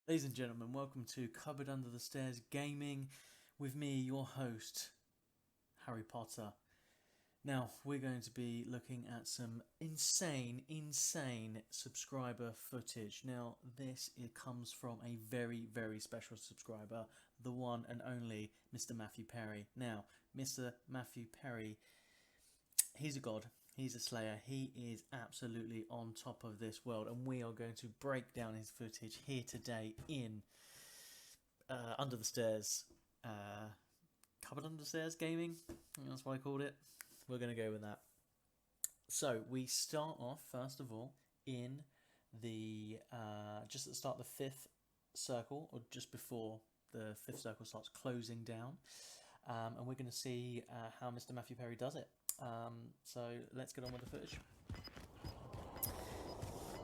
Ladies and gentlemen, welcome to Cupboard Under the Stairs Gaming with me, your host, Harry Potter. Now, we're going to be looking at some insane subscriber footage. Now, it comes from a very special subscriber, the one and only Mr. Matthew Perry. Now, Mr. Matthew Perry, he's a god. He's a slayer. He is absolutely on top of this world, and we are going to break down his footage here today in Under the Stairs, Cupboard Under the Stairs Gaming. That's what I called it. We're going to go with that. So we start off first of all in the just at the start of the fifth circle, or just before the fifth circle starts closing down, and we're going to see how Mr. Matthew Perry does it. So let's get on with the footage.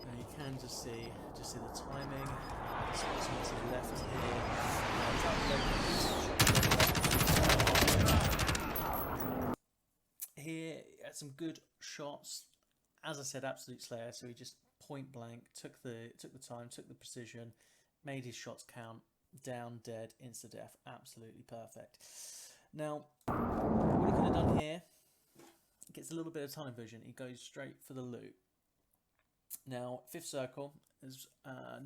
Now you can just see the timing. Someone to the left here. Here, some good shots. As I said, absolute slayer. So he just point blank took the time, took the precision, made his shots count. Down, dead, insta death. Absolutely perfect. Now, what he could have done here. Gets a little bit of tunnel vision. He goes straight for the loot. Now, fifth circle, there's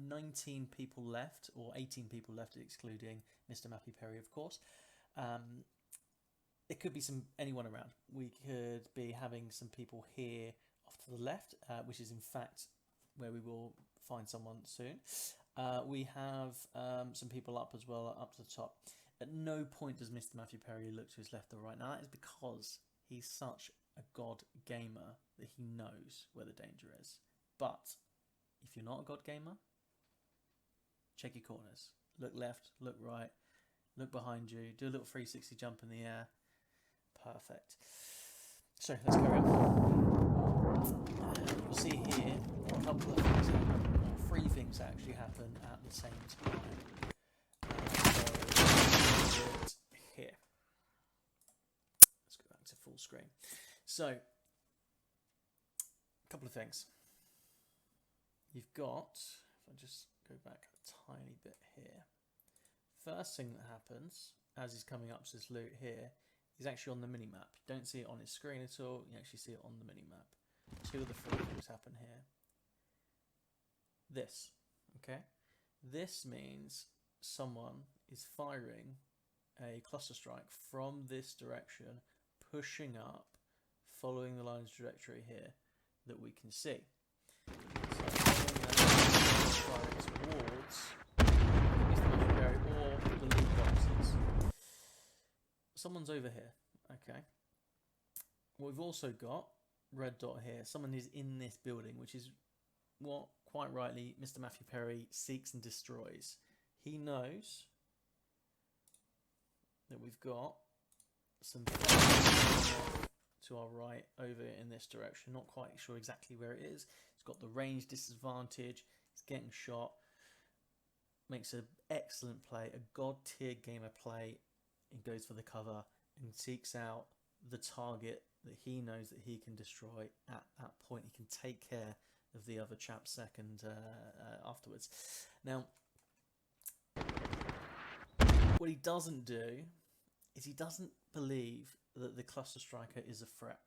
19 people left, or 18 people left, excluding Mr. Matthew Perry, of course. It could be anyone around. We could be having some people here off to the left, which is in fact where we will find someone soon. We have some people up as well, up to the top. At no point does Mr. Matthew Perry look to his left or right. Now, that is because he's such a god gamer that he knows where the danger is. But if you're not a god gamer, check your corners. Look left, look right, look behind you, do a little 360 jump in the air. Perfect. So let's carry on. You'll see here a couple of things happen, or three things actually happen at the same time. So here. Let's go back to full screen. So, a couple of things. You've got, if I just go back a tiny bit here, first thing that happens as he's coming up to this loot here is actually on the mini-map. You don't see it on his screen at all, you actually see it on the mini-map. Two of the three things happen here. This, okay? This means someone is firing a cluster strike from this direction, pushing up, following the line's trajectory here that we can see. So towards Mr. Perry or the loot boxes. Someone's over here, okay. What we've also got, red dot here, someone is in this building, which is what, quite rightly, Mr. Matthew Perry seeks and destroys. He knows that we've got some to our right over in this direction. Not quite sure exactly where it is. It's got the range disadvantage. It's getting shot. Makes an excellent play, a god tier gamer play. He goes for the cover and seeks out the target that he knows that he can destroy. At that point, he can take care of the other chap second afterwards. Now, what he doesn't do is he doesn't believe that the cluster striker is a threat.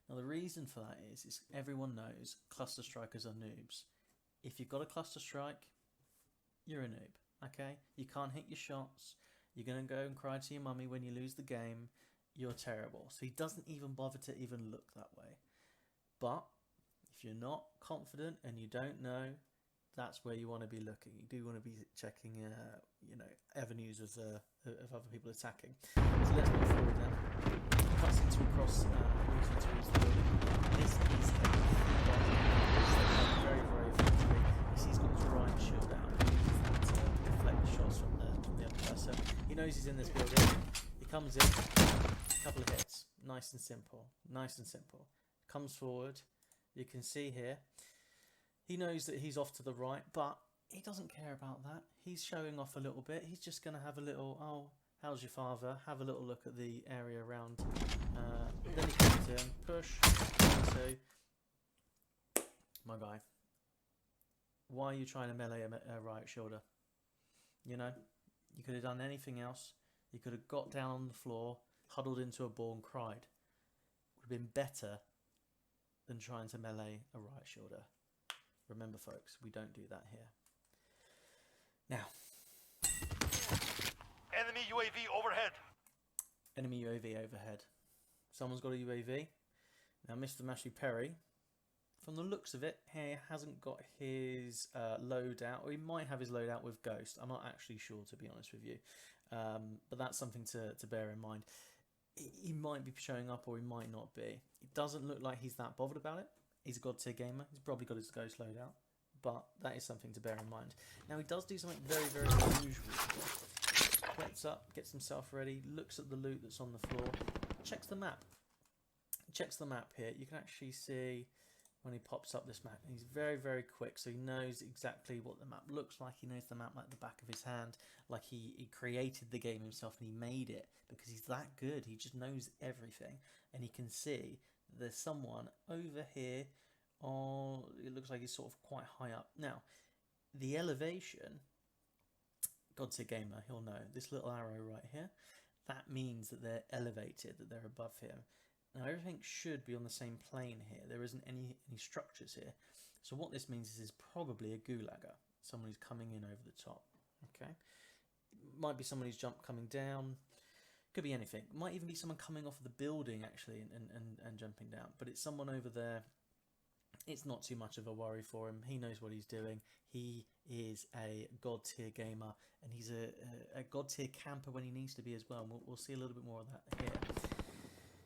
Now the reason for that is everyone knows cluster strikers are noobs. If you've got a cluster strike, you're a noob, okay? You can't hit your shots, you're going to go and cry to your mummy when you lose the game, you're terrible. So he doesn't even bother to even look that way. But if you're not confident and you don't know, that's where you want to be looking. You do want to be checking, avenues of other people attacking. So let's move forward now. Cuts into across towards the building. This is very effectively. He's got his right shield out. He uses that to deflect the shots from the other person. He knows he's in this building. He comes in, a couple of hits. Nice and simple. Comes forward. You can see here. He knows that he's off to the right, but he doesn't care about that. He's showing off a little bit. He's just going to have a little, oh, how's your father? Have a little look at the area around. Then he comes in, push, two. My guy. Why are you trying to melee a right shoulder? You know, you could have done anything else. You could have got down on the floor, huddled into a ball and cried. Would have been better than trying to melee a riot shielder. Remember, folks, we don't do that here. Now, Enemy UAV overhead. enemy UAV overhead. Someone's got a UAV. Now, Mr. Matthew Perry, from the looks of it, he hasn't got his loadout, or he might have his loadout with Ghost. I'm not actually sure, to be honest with you. But that's something to bear in mind. He might be showing up or he might not be. It doesn't look like he's that bothered about it. He's a god tier gamer. He's probably got his Ghost loadout. But that is something to bear in mind. Now, he does do something very, very unusual. Gets up, gets himself ready, looks at the loot that's on the floor, checks the map. Checks the map here. You can actually see when he pops up this map. He's very, very quick, so he knows exactly what the map looks like. He knows the map like the back of his hand, like he created the game himself and he made it because he's that good. He just knows everything, and he can see there's someone over here. Oh, it looks like he's sort of quite high up. Now, the elevation, God tier gamer, he'll know this little arrow right here. That means that they're elevated, that they're above him. Now everything should be on the same plane here. There isn't any structures here. So what this means is probably a gulagger, someone who's coming in over the top. Okay, might be someone who's coming down. Could be anything. Might even be someone coming off of the building actually and jumping down. But it's someone over there. It's not too much of a worry for him. He knows what he's doing. He is a god tier gamer, and he's a god tier camper when he needs to be as well. And we'll see a little bit more of that here.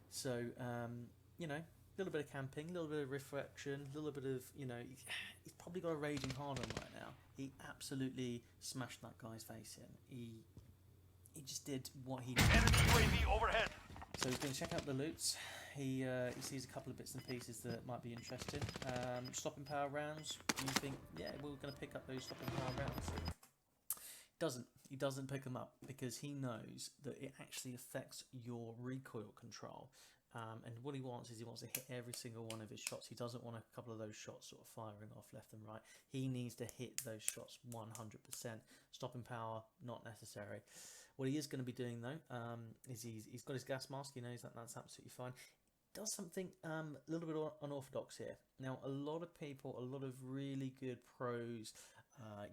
So, you know, a little bit of camping, a little bit of reflection, a little bit of, you know, he's probably got a raging hard on right now. He absolutely smashed that guy's face in. He just did what he did. Enemy UAV overhead. So he's going to check out the loots. He sees a couple of bits and pieces that might be interesting. Stopping power rounds. You think, yeah, we're going to pick up those stopping power rounds. He doesn't pick them up because he knows that it actually affects your recoil control. And what he wants is he wants to hit every single one of his shots. He doesn't want a couple of those shots sort of firing off left and right. He needs to hit those shots 100%. Stopping power, not necessary. What he is going to be doing though, is he's got his gas mask. He knows that that's absolutely fine. Does something a little bit unorthodox here. Now, a lot of people, a lot of really good pros,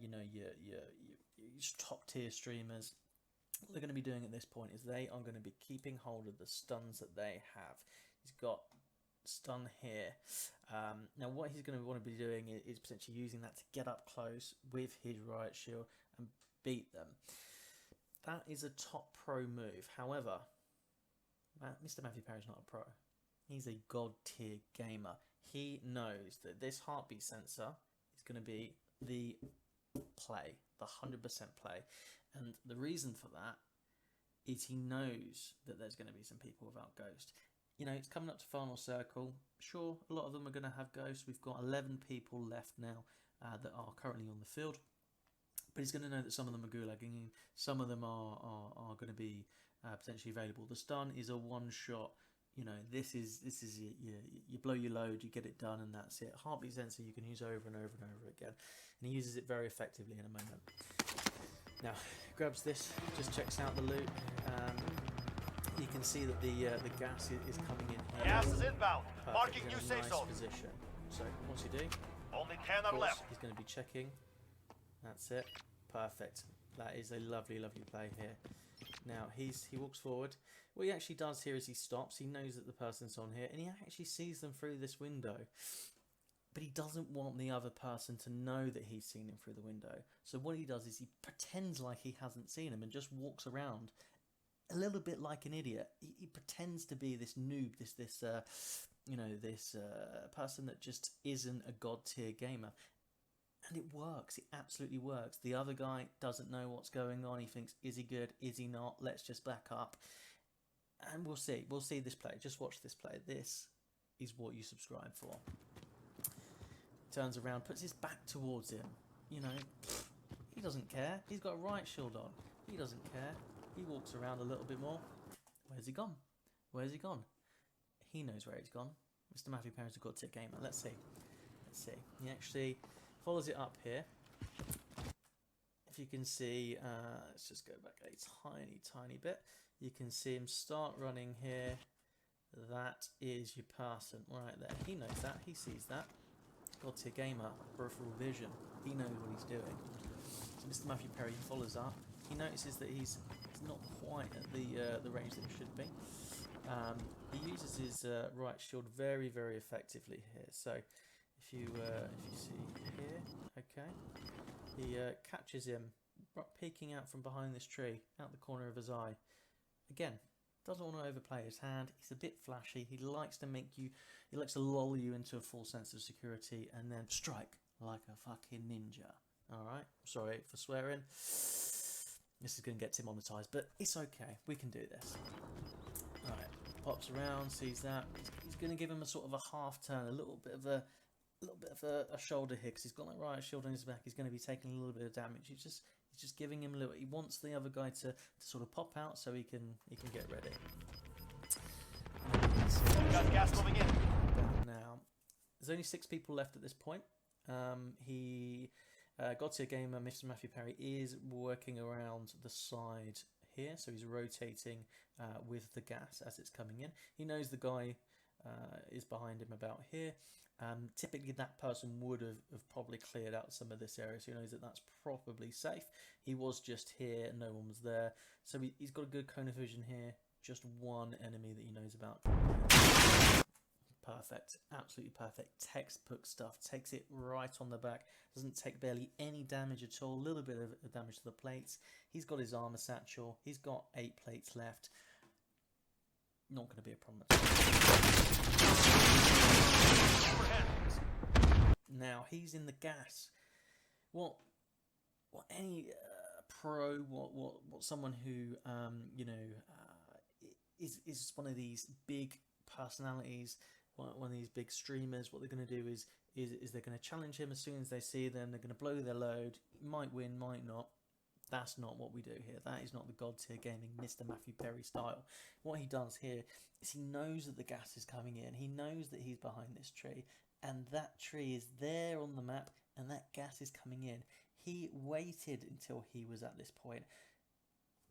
you know, your top tier streamers, what they're going to be doing at this point is they are going to be keeping hold of the stuns that they have. He's got stun here. Now, what he's going to want to be doing is potentially using that to get up close with his riot shield and beat them. That is a top pro move. However, Mr. Matthew Perry's not a pro. He's a god tier gamer. He knows that this heartbeat sensor is going to be the play, the 100% play. And the reason for that is he knows that there's going to be some people without Ghost. You know, it's coming up to final circle. Sure, a lot of them are going to have Ghost. We've got 11 people left now that are currently on the field. But he's going to know that some of them are gulagging. Some of them are going to be potentially available. The stun is a one-shot. You know, this is you blow your load, you get it done, and that's it. Heartbeat sensor you can use over and over and over again, and he uses it very effectively in a moment. Now, grabs this, just checks out the loot. You can see that the gas is coming in here. Gas is inbound. Perfect. Marking He's in new a safe nice zone. position. So what's he do? Only 10 Of are course, left. he's going to be checking. That's it. Perfect. That is a lovely, lovely play here. Now he walks forward. What he actually does here is he stops. He knows that the person's on here, and he actually sees them through this window. But he doesn't want the other person to know that he's seen him through the window. So what he does is he pretends like he hasn't seen him and just walks around a little bit like an idiot. He pretends to be this noob, this person that just isn't a god tier gamer. And it works. It absolutely works. The other guy doesn't know what's going on. He thinks, is he good? Is he not? Let's just back up. And we'll see. We'll see this play. Just watch this play. This is what you subscribe for. Turns around, puts his back towards him. You know, he doesn't care. He's got a riot shield on. He doesn't care. He walks around a little bit more. Where's he gone? Where's he gone? He knows where he's gone. Mr. Matthew Perry's a god tier gamer. Let's see. Let's see. He actually follows it up here. if you can see, let's just go back a tiny bit. You can see him start running here. That is your person right there. He knows that. He sees that. God tier gamer, peripheral vision. He knows what he's doing. So Mr. Matthew Perry follows up. He notices that he's not quite at the range that he should be. He uses his right shield very effectively here. So if you see here, okay, he catches him peeking out from behind this tree, out the corner of his eye. Again, doesn't want to overplay his hand. He's a bit flashy. He likes to lull you into a full sense of security and then strike like a fucking ninja. Alright, sorry for swearing. This is going to get demonetized, but it's okay. We can do this. Alright, pops around, sees that. He's going to give him a sort of a half turn, a little bit of a shoulder here, because he's got that right shield on his back. He's going to be taking a little bit of damage. He's just giving him a little. He wants the other guy to sort of pop out so he can get ready. Got gas moving in. Now, there's only 6 people left at this point. God tier gamer Mr. Matthew Perry is working around the side here, so he's rotating with the gas as it's coming in. He knows the guy is behind him about here. Typically that person would have probably cleared out some of this area, so he knows that that's probably safe. He was just here, no one was there, so he's got a good cone of vision here. Just one enemy that he knows about. Perfect, absolutely perfect. Textbook stuff. Takes it right on the back. Doesn't take barely any damage at all. A little bit of damage to the plates. He's got his armor satchel. He's got 8 plates left. Not going to be a problem at all. Now he's in the gas. What any pro, what someone who is one of these big personalities, one of these big streamers, what they're going to do is they're going to challenge him as soon as they see them. They're going to blow their load. Might win, might not. That's not what we do here. That is not the God tier gaming Mr. Matthew Perry style. What he does here is he knows that the gas is coming in. He knows that he's behind this tree, and that tree is there on the map, and that gas is coming in. He waited until he was at this point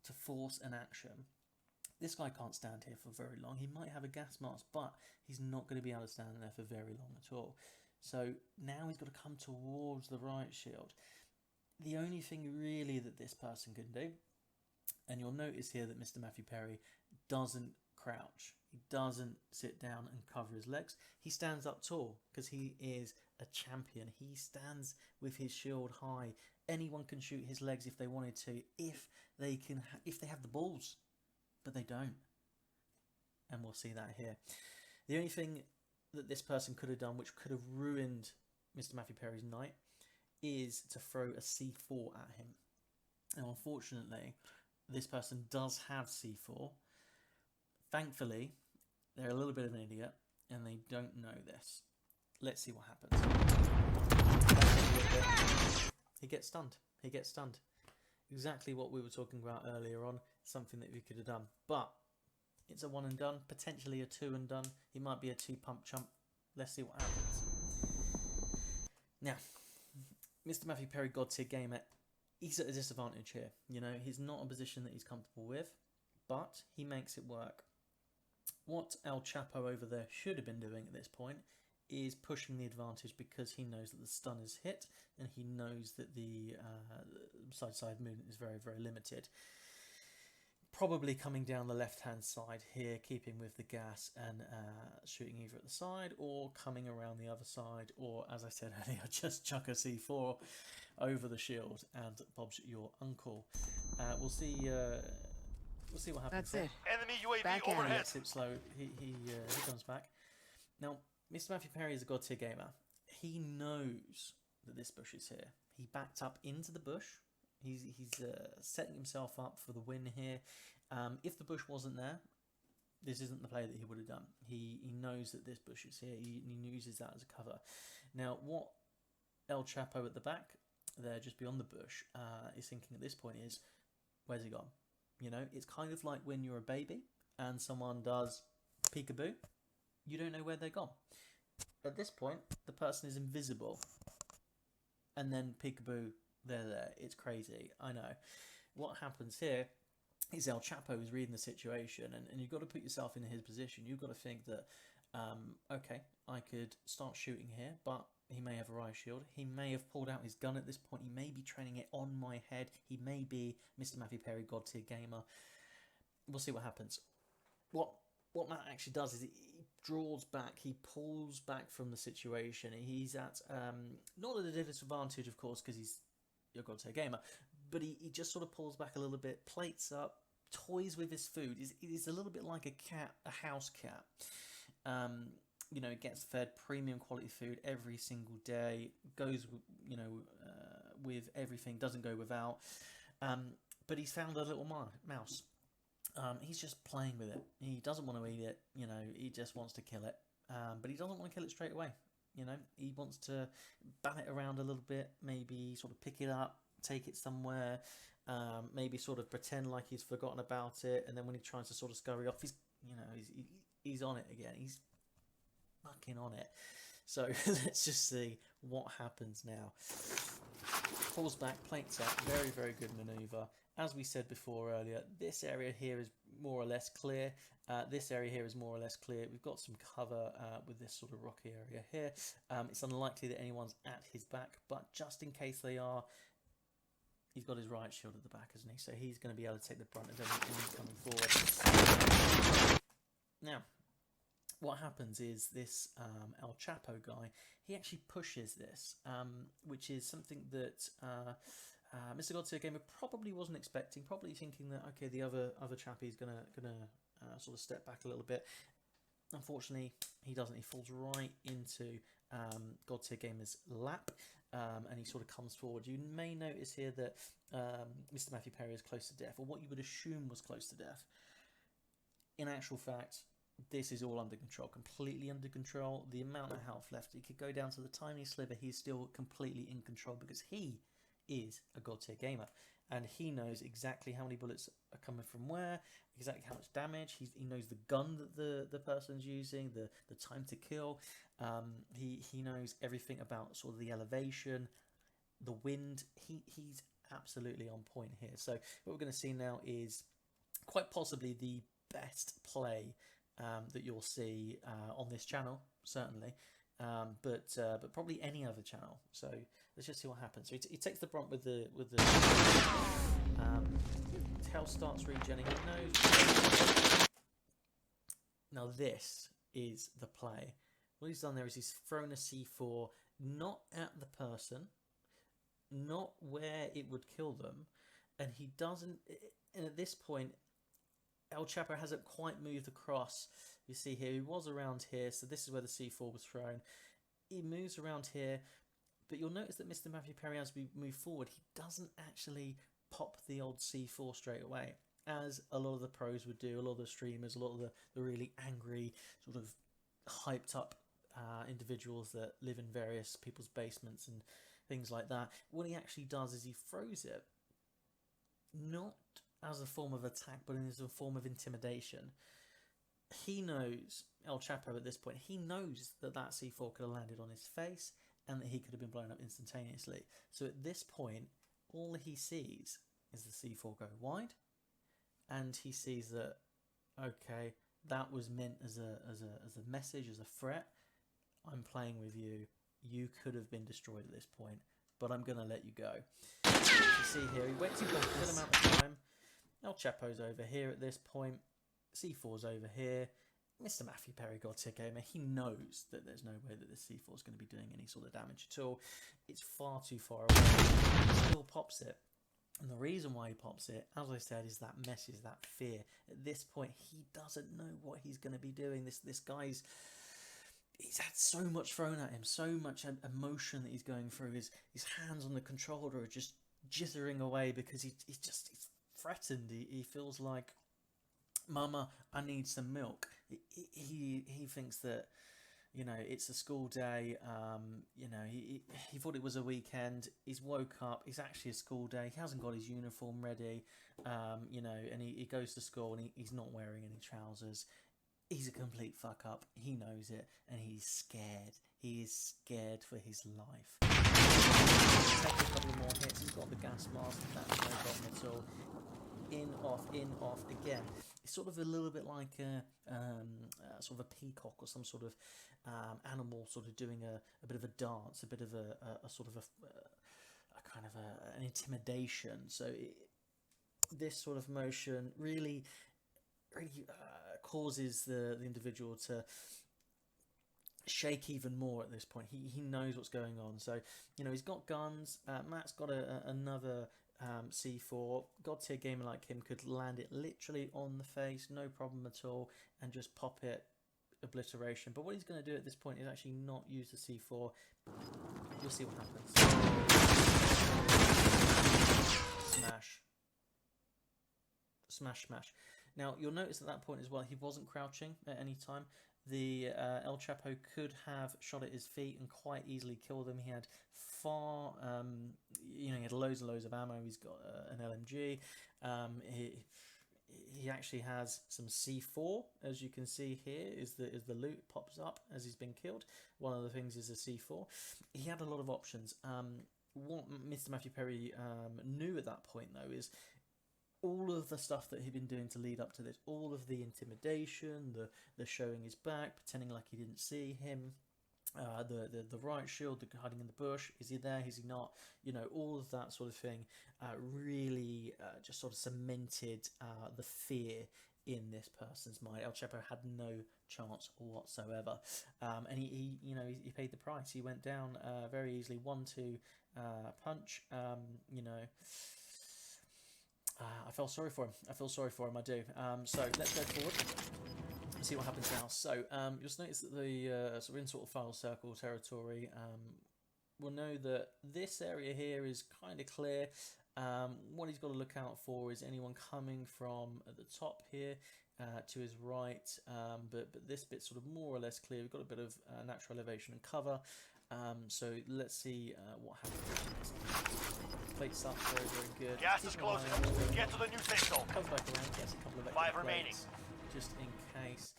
to force an action. This guy can't stand here for very long. He might have a gas mask, but he's not going to be able to stand there for very long at all. So now he's got to come towards the right shield. The only thing really that this person can do, and you'll notice here that Mr. Matthew Perry doesn't crouch. He doesn't sit down and cover his legs. He stands up tall because he is a champion. He stands with his shield high. Anyone can shoot his legs if they wanted to, if they have the balls. But they don't, and we'll see that here. The only thing that this person could have done, which could have ruined Mr. Matthew Perry's night, is to throw a C4 at him. Now, unfortunately, this person does have C4. Thankfully, they're a little bit of an idiot, and they don't know this. Let's see what happens. He gets stunned. He gets stunned. Exactly what we were talking about earlier on. Something that we could have done, but it's a 1 and done, potentially a 2 and done. He might be a 2 pump chump. Let's see what happens. Now, Mr. Matthew Perry, God tier gamer, he's at a disadvantage here. You know, he's not a position that he's comfortable with, but he makes it work. What El Chapo over there should have been doing at this point is pushing the advantage, because he knows that the stun is hit and he knows that the side-to-side movement is very limited. Probably coming down the left-hand side here, keeping with the gas and shooting either at the side or coming around the other side, or, as I said earlier, just chuck a C4 over the shield and Bob's your uncle. We'll see what happens. That's it. Enemy UAV Back in. overhead. It's slow. He comes back. Now, Mr. Matthew Perry is a God tier gamer. He knows that this bush is here. He backed up into the bush. He's setting himself up for the win here. If the bush wasn't there, this isn't the play that he would have done. He knows that this bush is here. He uses that as a cover. Now, what El Chapo at the back there, just beyond the bush, is thinking at this point is, where's he gone? You know, it's kind of like when you're a baby and someone does peekaboo. You don't know where they're gone. At this point, the person is invisible. And then peekaboo They're there. It's crazy. I know. What happens here is El Chapo is reading the situation, and you've got to put yourself in his position. You've got to think that, okay, I could start shooting here, but he may have a riot shield. He may have pulled out his gun at this point. He may be training it on my head. He may be Mr. Matthew Perry, God tier gamer. We'll see what happens. What Matt actually does is he draws back, he pulls back from the situation. He's at, not at a disadvantage, of course, because he's your God tier gamer, but he just sort of pulls back a little bit, plates up, toys with his food. He's a little bit like a cat, a house cat. You know, gets fed premium quality food every single day, goes, you know, with everything, doesn't go without. But he's found a little mouse. He's just playing with it. He doesn't want to eat it, you know, he just wants to kill it. But he doesn't want to kill it straight away. You know, he wants to bat it around a little bit, maybe sort of pick it up, take it somewhere, maybe sort of pretend like he's forgotten about it, and then when he tries to sort of scurry off, he's on it again. He's fucking on it. So let's just see what happens now. Pulls back, plates up, very, very good maneuver. As we said before earlier, this area here is more or less clear. This area here is more or less clear. We've got some cover with this sort of rocky area here. It's unlikely that anyone's at his back, but just in case they are, he's got his riot shield at the back, hasn't he? So he's going to be able to take the brunt of anything coming forward. Now, what happens is this El Chapo guy, he actually pushes this, which is something that Mr. Godtier Gamer probably wasn't expecting, probably thinking that, okay, the other chappie's gonna sort of step back a little bit. Unfortunately, he doesn't. He falls right into Godtier Gamer's lap, and he sort of comes forward. You may notice here that Mr. Matthew Perry is close to death, or what you would assume was close to death. In actual fact, this is all under control, completely under control. The amount of health left, he could go down to the tiny sliver. He's still completely in control because he is a God tier gamer, and he knows exactly how many bullets are coming from where, exactly how much damage. He knows the gun that the person's using, the time to kill. He knows everything about sort of the elevation, the wind. He's absolutely on point here. So what we're going to see now is quite possibly the best play that you'll see on this channel, certainly, but probably any other channel. So let's just see what happens. So he takes the brunt with the tail starts regenerating. He knows. Now this is the play. What he's done there is he's thrown a C4 not at the person, not where it would kill them, and he doesn't. And at this point, El Chapo hasn't quite moved across. You see here, he was around here, so this is where the C4 was thrown. He moves around here, but you'll notice that Mr. Matthew Perry, as we move forward, he doesn't actually pop the old C4 straight away, as a lot of the pros would do, a lot of the streamers, a lot of the really angry, sort of hyped up individuals that live in various people's basements and things like that. What he actually does is he throws it, not as a form of attack, but as a form of intimidation. He knows, El Chapo at this point, he knows that that C4 could have landed on his face and that he could have been blown up instantaneously. So at this point, all he sees is the C4 go wide, and he sees that, okay, that was meant as a message, as a threat. I'm playing with you. You could have been destroyed at this point, but I'm going to let you go. You see here, he waits a good amount of time. El Chapo's over here at this point. C4's over here. Mr. Matthew Perry, God tier gamer, he knows that there's no way that this C4 is going to be doing any sort of damage at all. It's far too far away. He still pops it. And the reason why he pops it, as I said, is that message, that fear. At this point, he doesn't know what he's going to be doing. This guy's... he's had so much thrown at him, so much emotion that he's going through. His hands on the controller are just jittering away because he's threatened. He feels like, Mama, I need some milk. He thinks that, you know, it's a school day. You know, he thought it was a weekend. He's woke up. It's actually a school day. He hasn't got his uniform ready. You know, and he goes to school and he's not wearing any trousers. He's a complete fuck up. He knows it, and he's scared. He is scared for his life. Take a couple more hits. He's got in off again. It's sort of a little bit like sort of a peacock or some sort of animal sort of doing a bit of a dance, a bit of a sort of a kind of an intimidation. So this sort of motion really causes the individual to shake even more at this point. He knows what's going on. So, you know, he's got guns. Matt's got another C4. God tier gamer like him could land it literally on the face, no problem at all, and just pop it, obliteration. But what he's going to do at this point is actually not use the C4. You'll see what happens. Smash. Smash, smash. Now, you'll notice at that point as well, he wasn't crouching at any time. The El Chapo could have shot at his feet and quite easily killed him. He had he had loads and loads of ammo. He's got an LMG. He actually has some C4, as you can see here. Is the loot pops up as he's been killed. One of the things is a C4. He had a lot of options. What Mr. Matthew Perry knew at that point, though, is all of the stuff that he'd been doing to lead up to this, all of the intimidation, the showing his back, pretending like he didn't see him, the riot shield, the hiding in the bush, is he there, is he not, you know, all of that sort of thing really just sort of cemented the fear in this person's mind. El Chapo had no chance whatsoever, and he paid the price. He went down very easily, 1-2 punch, I felt sorry for him. I do. So let's go forward and see what happens now. So you'll notice that the we're in sort of file circle territory. We'll know that this area here is kind of clear. What he's got to look out for is anyone coming from at the top here to his right, but this bit's sort of more or less clear. We've got a bit of natural elevation and cover. So let's see what happens. Plates up, very, very good. Gas is closing. Get to the new safe zone. Comes back around, gets a couple of extra 5 remaining. plates, just in case.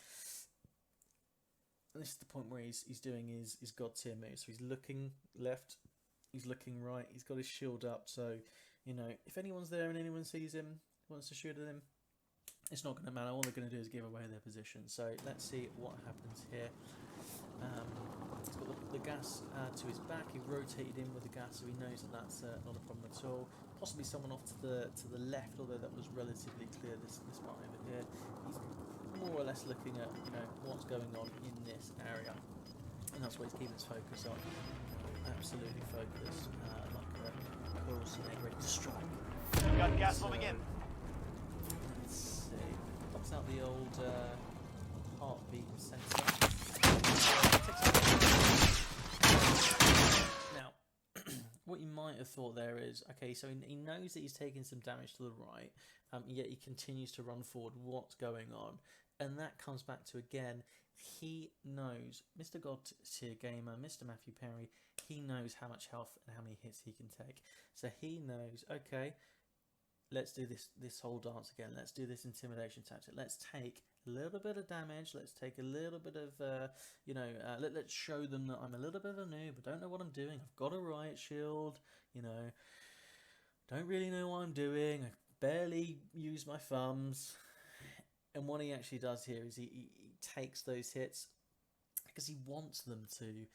And this is the point where he's doing his God tier move. So he's looking left, he's looking right, he's got his shield up. So, you know, if anyone's there and anyone sees him, wants to shoot at him, it's not going to matter. All they're going to do is give away their position. So let's see what happens here. He's got the gas to his back. He rotated in with the gas, so he knows that that's not a problem at all. Possibly someone off to the left, although that was relatively clear. This one over here. He's more or less looking at what's going on in this area, and that's what he's keeping his focus on. Absolutely focused, like a coil snake ready to strike. Got gas moving in. Let's see. Pops out the old heartbeat sensor. Now, what you might have thought there is, okay, so he knows that he's taking some damage to the right, yet he continues to run forward. What's going on? And that comes back to, again, he knows, Mr. God tier gamer, Mr. Matthew Perry, he knows how much health and how many hits he can take. So he knows, okay, let's do this whole dance again. Let's do this intimidation tactic. Let's take a little bit of damage. Let's take a little bit of, let's show them that I'm a little bit of a noob. I don't know what I'm doing. I've got a riot shield. Don't really know what I'm doing. I barely use my thumbs. And what he actually does here is he takes those hits because he wants them to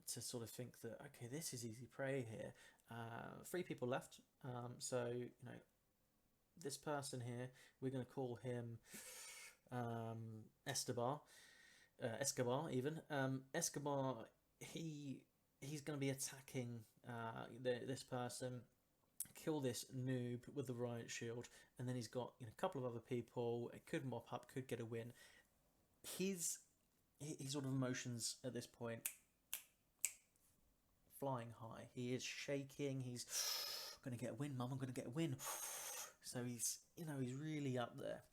sort of think that, okay, this is easy prey here. 3 people left. So, this person here, we're going to call him Escobar even. Escobar, he's going to be attacking this person, kill this noob with the riot shield, and then he's got a couple of other people. It could mop up, could get a win. His sort of emotions at this point, flying high. He is shaking. He's going to get a win, Mum. I'm going to get a win. So he's really up there.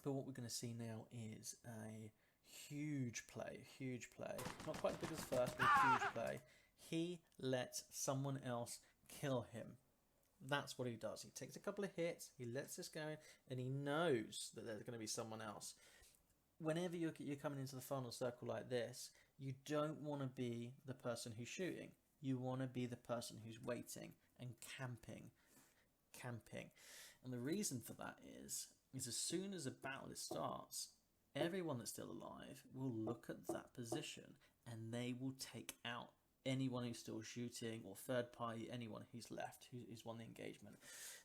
But what we're going to see now is a huge play. Not quite as big as first, but a huge play. He lets someone else kill him. That's what he does. He takes a couple of hits, he lets this go, and he knows that there's going to be someone else. Whenever you're coming into the final circle like this, you don't want to be the person who's shooting. You want to be the person who's waiting and camping. And the reason for that is as soon as a battle starts, everyone that's still alive will look at that position and they will take out anyone who's still shooting, or third party, anyone who's left, who's won the engagement.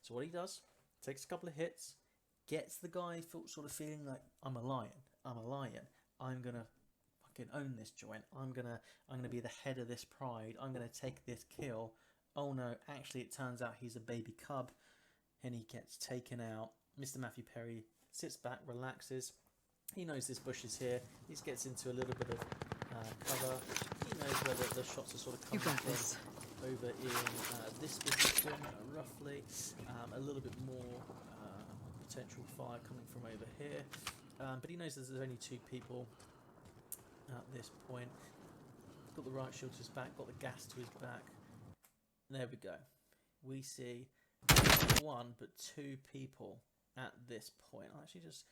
So what he does, takes a couple of hits, gets the guy sort of feeling like, I'm a lion, I'm gonna fucking own this joint, I'm gonna be the head of this pride, I'm gonna take this kill. Oh no, actually it turns out he's a baby cub, and he gets taken out. Mr. Matthew Perry sits back, relaxes. He knows this bush is here. He gets into a little bit of cover. He knows where the shots are sort of coming from over in this position, roughly. A little bit more potential fire coming from over here. But he knows there's only two people at this point. Got the right shield to his back, got the gas to his back. There we go. We see not one but two people at this point. I'll actually just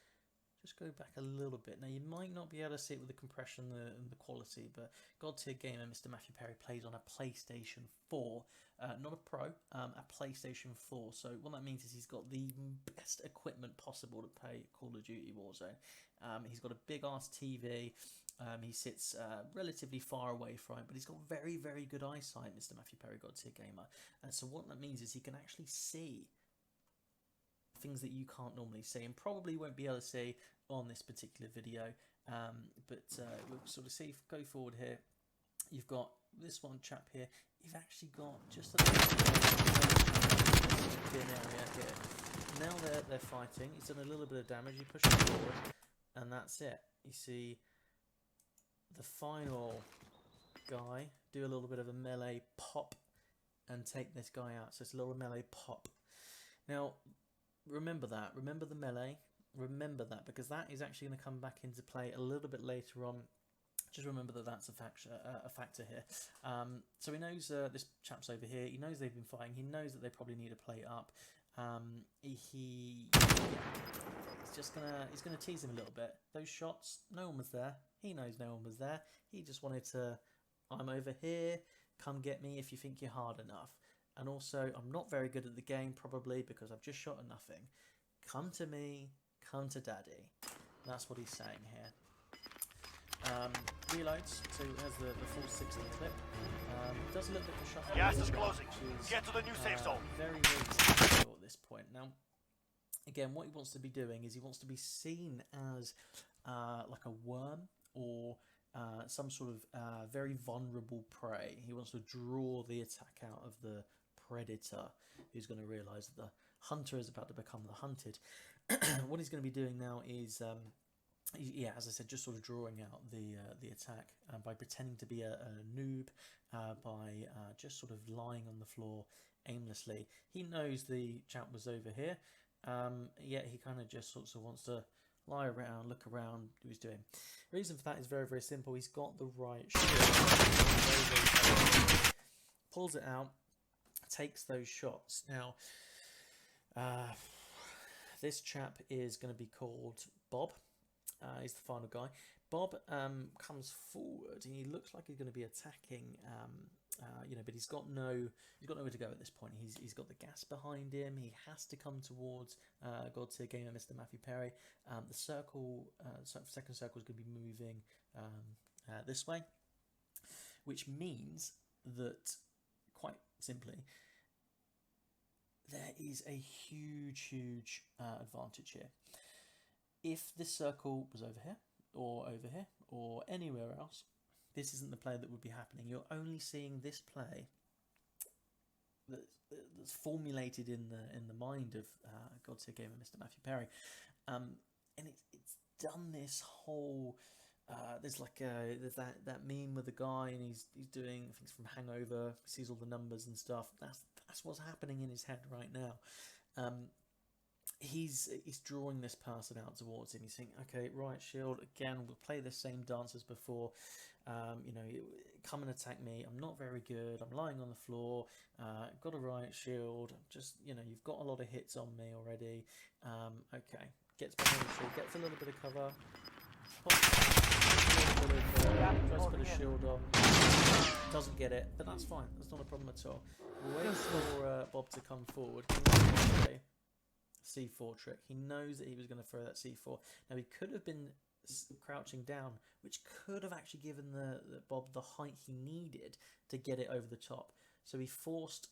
go back a little bit. Now you might not be able to see it with the compression and the quality, but God tier gamer Mr. Matthew Perry plays on a PlayStation 4, not a Pro, a PlayStation 4. So what that means is he's got the best equipment possible to play Call of Duty Warzone. He's got a big ass TV. He sits relatively far away from it, but he's got very, very good eyesight, Mr. Matthew Perry, God tier gamer. And so what that means is he can actually see things that you can't normally see, and probably won't be able to see on this particular video. But we'll sort of see. Go forward here. You've got this one chap here. You've actually got just a thin area here. Now they're fighting. He's done a little bit of damage. You push him forward, and that's it. You see the final guy do a little bit of a melee pop and take this guy out. So it's a little melee pop. Now remember that. Remember the melee. Remember that, because that is actually going to come back into play a little bit later on. Just remember that that's a factor here. So he knows this chap's over here. He knows they've been fighting. He knows that they probably need to play up. He's gonna tease him a little bit. Those shots, no one was there. He knows no one was there. He just wanted to, I'm over here. Come get me if you think you're hard enough. And also, I'm not very good at the game, probably because I've just shot at nothing. Come to me. Come to daddy. That's what he's saying here. Reloads, so it has the full 60 clip. Does a little bit of shuffle. Gas is closing. Get to the new safe zone. Very, very difficult at this point. Now, again, what he wants to be doing is he wants to be seen as like a worm, or some sort of very vulnerable prey. He wants to draw the attack out of the predator, who's going to realise that the hunter is about to become the hunted. What he's going to be doing now is, yeah, as I said, just sort of drawing out the attack by pretending to be a noob, by just sort of lying on the floor aimlessly. He knows the chap was over here, yet he kind of just sort of wants to lie around, look around, do what he's doing. The reason for that is very, very simple. He's got the right shield, pulls it out, takes those shots. Now, this chap is going to be called Bob. He's the final guy. Bob comes forward, and he looks like he's going to be attacking, but he's got nowhere to go at this point. He's got the gas behind him. He has to come towards God tier gamer Mr. Matthew Perry. The circle, second circle is going to be moving this way, which means that, quite simply, there is a huge advantage here. If this circle was over here, or anywhere else, this isn't the play that would be happening. You're only seeing this play that's formulated in the mind of God tier gamer Mr. Matthew Perry, and it's done this whole. There's that meme with the guy, and he's doing things from Hangover, sees all the numbers and stuff. That's what's happening in his head right now. He's drawing this person out towards him. He's thinking, okay, right shield again. We'll play the same dance as before. Come and attack me. I'm not very good. I'm lying on the floor. Got a riot shield. Just you've got a lot of hits on me already. Okay, gets behind the shield, gets a little bit of cover. Tries to put a shield on, doesn't get it, but that's fine. That's not a problem at all. We'll wait for Bob to come forward. C4 trick. He knows that he was going to throw that C4. Now he could have been crouching down, which could have actually given the Bob the height he needed to get it over the top. So he forced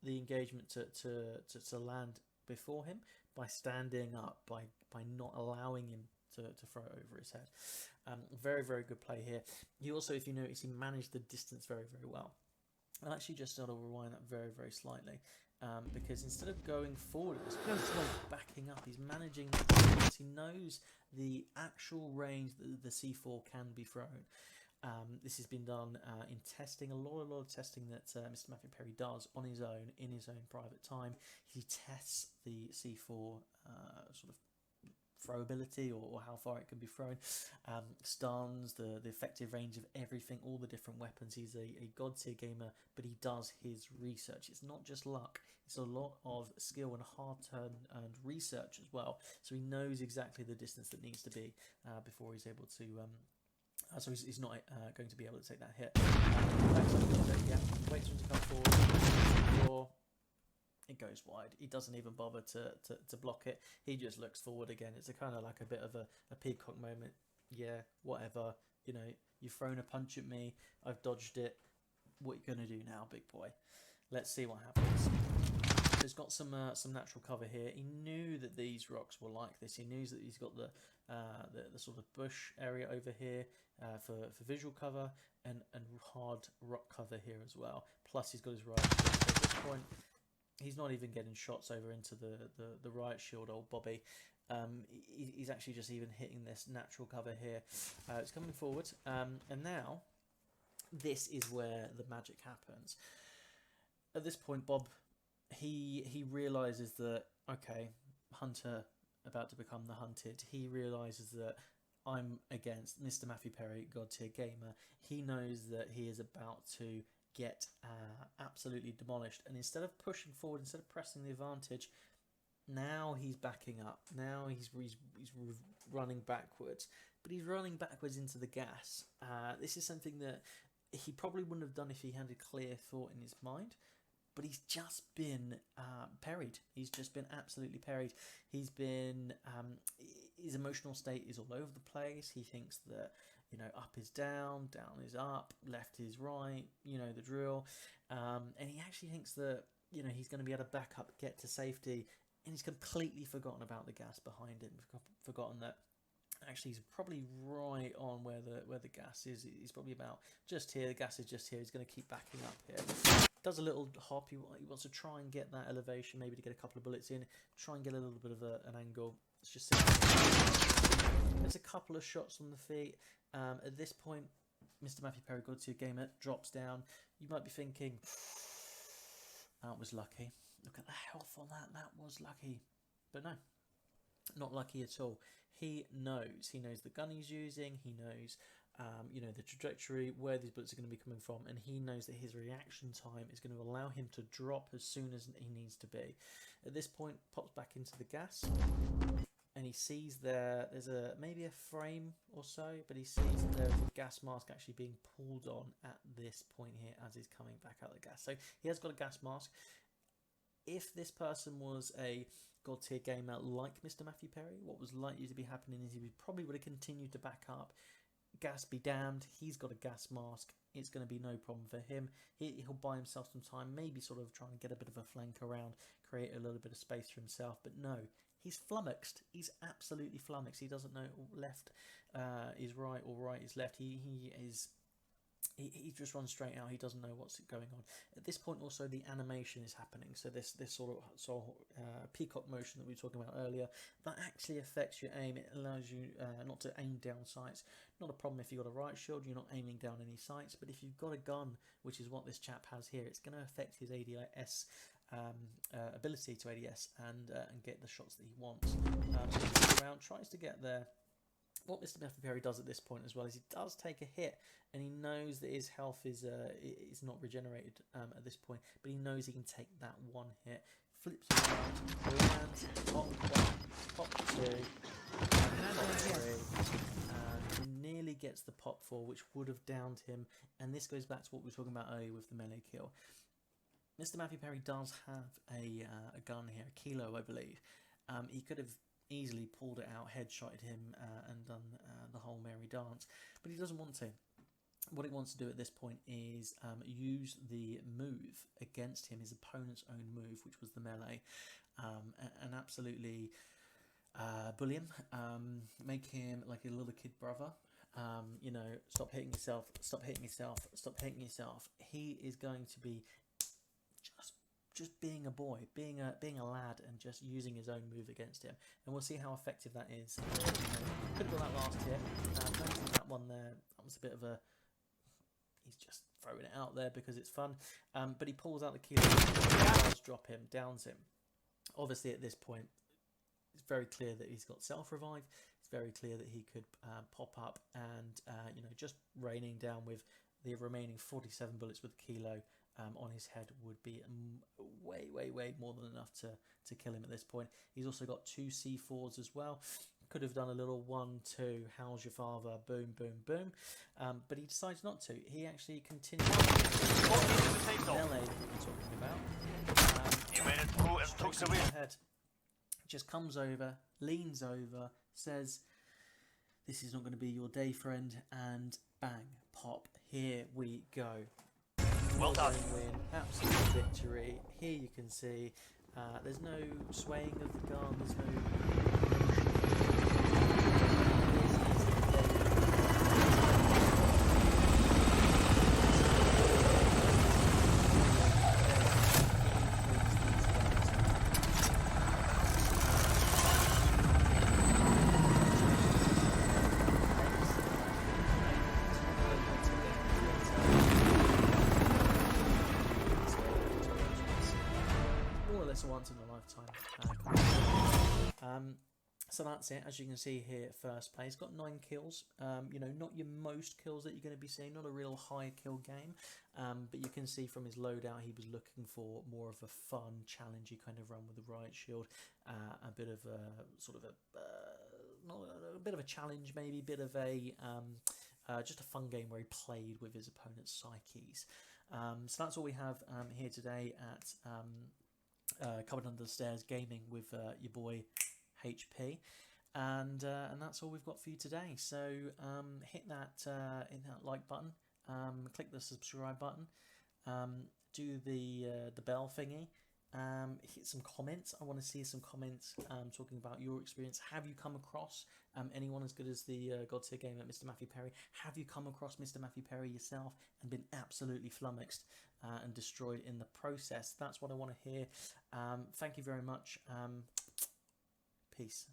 the engagement to land before him by standing up, by not allowing him to throw it over his head. Very, very good play here. He also, if you notice, he managed the distance very, very well. I'll actually just sort of rewind that very, very slightly, because instead of going forward, instead of backing up, he's managing the distance. He knows the actual range that the C4 can be thrown. This has been done in testing, a lot of testing that Mr. Matthew Perry does on his own, in his own private time. He tests the C4 sort of throwability, or how far it can be thrown, stuns, the effective range of everything, all the different weapons. He's a god tier gamer, but he does his research. It's not just luck, it's a lot of skill and hard turn and research as well. So he knows exactly the distance that needs to be before he's able to so he's not going to be able to take that hit. Yeah, waits for him to come forward. It goes wide. He doesn't even bother to block it. He just looks forward again. It's a kind of like a bit of a peacock moment. Yeah, whatever. You know, you've thrown a punch at me. I've dodged it. What are you going to do now, big boy? Let's see what happens. So he's got some natural cover here. He knew that these rocks were like this. He knew that he's got the sort of bush area over here for visual cover, and hard rock cover here as well. Plus he's got his riot shield. So at this point, he's not even getting shots over into the riot shield, old Bobby. He's actually just even hitting this natural cover here. It's coming forward, and now this is where the magic happens. At this point, Bob, he realizes that, okay, hunter about to become the hunted. He realizes that I'm against Mr. Matthew Perry, god tier gamer. He knows that he is about to get absolutely demolished, and instead of pushing forward, instead of pressing the advantage, now he's backing up. Now he's running backwards, but he's running backwards into the gas. This is something that he probably wouldn't have done if he had a clear thought in his mind. But he's just been parried. He's just been absolutely parried. He's been his emotional state is all over the place. He thinks that, you know, up is down, down is up, left is right. You know the drill. And he actually thinks that, you know, he's going to be able to back up, get to safety, and he's completely forgotten about the gas behind him. Forgotten that actually he's probably right on where the gas is. He's probably about just here. The gas is just here. He's going to keep backing up here. Does a little hop. He wants to try and get that elevation, maybe to get a couple of bullets in, try and get a little bit of an angle. It's just there's a couple of shots on the feet. At this point, Mr. Matthew Perry, god tier gamer, drops down. You might be thinking, that was lucky. Look at the health on that. That was lucky. But no, not lucky at all. He knows the gun he's using. He knows, you know, the trajectory, where these bullets are going to be coming from, and he knows that his reaction time is going to allow him to drop as soon as he needs to be. At this point, pops back into the gas, and he sees there's maybe a frame or so, but he sees that there's a gas mask actually being pulled on at this point here as he's coming back out of the gas. So he has got a gas mask. If this person was a god tier gamer like Mr. Matthew Perry, what was likely to be happening is he probably would have continued to back up. Gas be damned, he's got a gas mask. It's going to be no problem for him. He'll buy himself some time, maybe sort of try and get a bit of a flank around, create a little bit of space for himself. But no, he's flummoxed. He's absolutely flummoxed. He doesn't know left is right or right is left. He just runs straight out. He doesn't know what's going on. At this point, also the animation is happening. So this sort of peacock motion that we were talking about earlier, that actually affects your aim. It allows you not to aim down sights. Not a problem if you've got a riot shield. You're not aiming down any sights. But if you've got a gun, which is what this chap has here, it's going to affect his ADS ability to ADS and get the shots that he wants. Around, tries to get there. What Mr. Matthew Perry does at this point as well is he does take a hit, and he knows that his health is not regenerated at this point, but he knows he can take that one hit. Flips around, lands, pop one, pop two, and pop three, and he nearly gets the pop four, which would have downed him. And this goes back to what we were talking about earlier with the melee kill. Mr. Matthew Perry does have a gun here, a kilo, I believe. He could have easily pulled it out, headshotted him, and done the whole merry dance, but he doesn't want to. What he wants to do at this point is use the move against him, his opponent's own move, which was the melee, and absolutely bully him, make him like a little kid brother. You know, stop hitting yourself, stop hitting yourself, stop hitting yourself. He is going to be just being a boy, being a lad, and just using his own move against him. And we'll see how effective that is. Could have got that last hit. Noticing that one there, that was a bit of a... He's just throwing it out there because it's fun. But he pulls out the kilo, does drop him, downs him. Obviously at this point, it's very clear that he's got self-revive. It's very clear that he could pop up and, you know, just raining down with the remaining 47 bullets with kilo on his head would be way more than enough to kill him at this point. He's also got 2 C4s as well. Could have done a little 1-2, how's your father, boom, boom, boom. But he decides not to. He actually continues melee that we're talking about. You made it through and took the win. Just comes over, leans over, says, "This is not going to be your day, friend," and bang, pop, here we go. Well done. Win, absolute victory. Here you can see there's no swaying of the gun, there's no... once in a lifetime. So that's it. As you can see here, first place, got 9 kills. You know, not your most kills that you're going to be seeing, not a real high kill game, but you can see from his loadout he was looking for more of a fun, challenging kind of run with the riot shield, a bit of a sort of a bit of a challenge, maybe a bit of a just a fun game where he played with his opponent's psyches. So that's all we have here today at Covered Under the Stairs Gaming with your boy HP, and that's all we've got for you today. So hit that like button, click the subscribe button, do the bell thingy, hit some comments. I want to see some comments talking about your experience. Have you come across anyone as good as the God tier gamer, Mr. Matthew Perry? Have you come across Mr. Matthew Perry yourself and been absolutely flummoxed and destroyed in the process? That's what I want to hear. Thank you very much. Peace.